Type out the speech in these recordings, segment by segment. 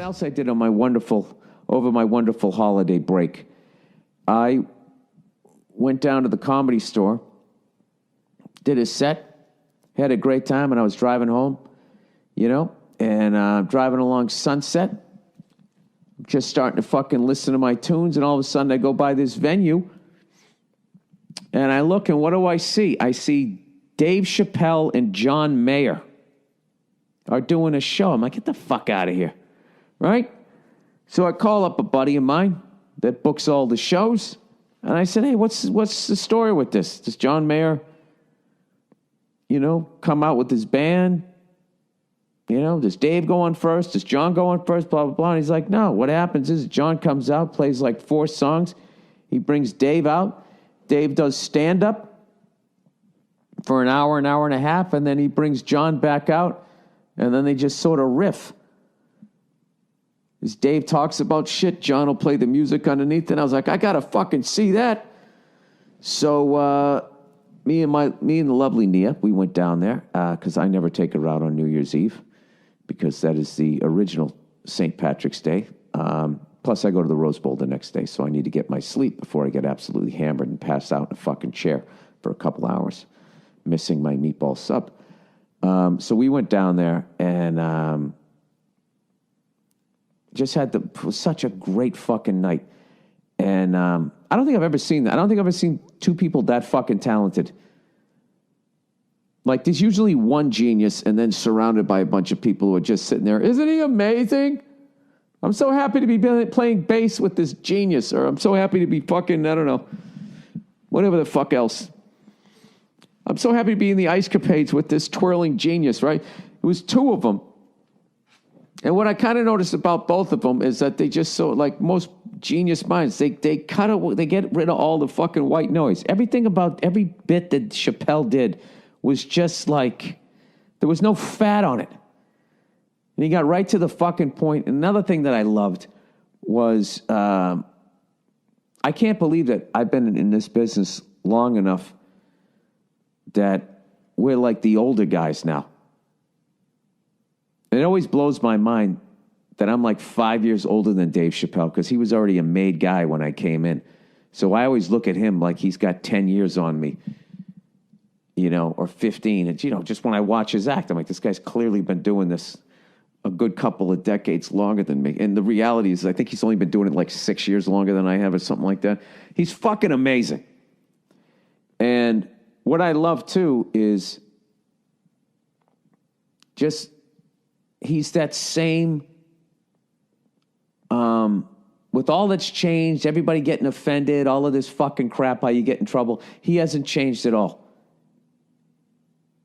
else I did on over my wonderful holiday break? I went down to the Comedy Store, did a set, had a great time, and I was driving home, and driving along Sunset, just starting to fucking listen to my tunes, and all of a sudden I go by this venue, and I look, and what do I see? I see Dave Chappelle and John Mayer are doing a show. I'm like, get the fuck out of here, right? So I call up a buddy of mine that books all the shows, and I said, hey, what's the story with this? Does John Mayer, come out with his band? Does Dave go on first? Does John go on first? Blah, blah, blah. And he's like, no, what happens is John comes out, plays like 4 songs. He brings Dave out. Dave does stand-up for an hour and a half, and then he brings John back out, and then they just sort of riff. As Dave talks about shit, John will play the music underneath, and I was like, I gotta fucking see that. So me and the lovely Nia, we went down there because I never take her out on New Year's Eve because that is the original St. Patrick's Day. Plus, I go to the Rose Bowl the next day, so I need to get my sleep before I get absolutely hammered and pass out in a fucking chair for a couple hours, missing my meatball sub. So we went down there and just had such a great fucking night. And I don't think I've ever seen that. I don't think I've ever seen 2 people that fucking talented. Like, there's usually one genius and then surrounded by a bunch of people who are just sitting there. Isn't he amazing? I'm so happy to be playing bass with this genius. Or I'm so happy to be fucking, I don't know, whatever the fuck else. I'm so happy to be in the Ice Capades with this twirling genius, right? It was 2 of them. And what I kind of noticed about both of them is that they just like most genius minds, they get rid of all the fucking white noise. Everything about every bit that Chappelle did was just like, there was no fat on it. And he got right to the fucking point. Another thing that I loved was, I can't believe that I've been in this business long enough that we're like the older guys now. It always blows my mind that I'm like 5 years older than Dave Chappelle because he was already a made guy when I came in. So I always look at him like he's got 10 years on me, or 15. And, just when I watch his act, I'm like, this guy's clearly been doing this a good couple of decades longer than me. And the reality is I think he's only been doing it like 6 years longer than I have or something like that. He's fucking amazing. And what I love, too, is just he's that same, with all that's changed, everybody getting offended, all of this fucking crap, how you get in trouble, he hasn't changed at all.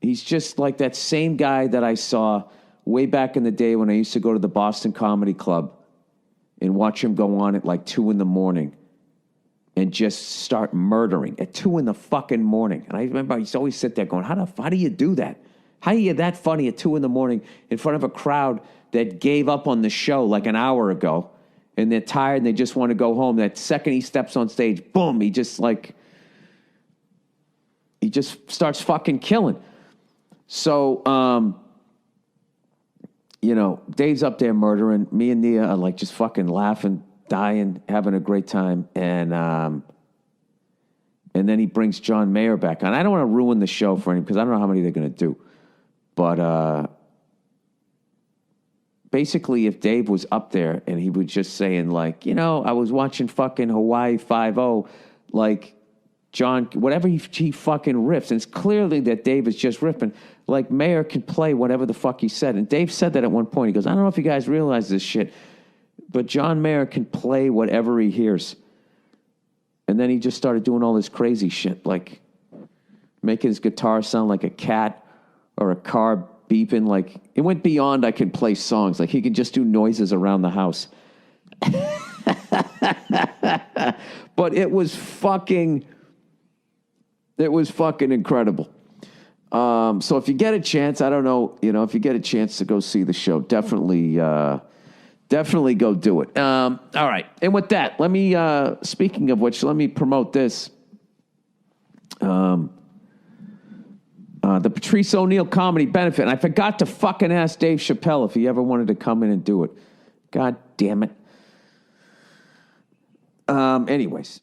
He's just like that same guy that I saw way back in the day when I used to go to the Boston Comedy Club and watch him go on at like 2 a.m. and just start murdering at 2 a.m. And I remember I used to always sit there going, how do you do that? How are you that funny at 2 a.m. in front of a crowd that gave up on the show like an hour ago and they're tired and they just want to go home? That second he steps on stage, boom, he just starts fucking killing. So, Dave's up there murdering. Me and Nia are like just fucking laughing, dying, having a great time. And then he brings John Mayer back on. I don't want to ruin the show for him because I don't know how many they're going to do. But basically, if Dave was up there and he was just saying, like, I was watching fucking Hawaii 5-0, like, John, whatever he fucking riffs, and it's clearly that Dave is just riffing, like, Mayer can play whatever the fuck he said. And Dave said that at one point. He goes, I don't know if you guys realize this shit, but John Mayer can play whatever he hears. And then he just started doing all this crazy shit, like making his guitar sound like a cat or a car beeping. Like, it went beyond I can play songs. Like, he could just do noises around the house. But it was fucking incredible. So if you get a chance, I don't know, if you get a chance to go see the show, definitely go do it. All right. And with that, let me, speaking of which, let me promote this. The Patrice O'Neill Comedy Benefit. And I forgot to fucking ask Dave Chappelle if he ever wanted to come in and do it. God damn it. Anyways.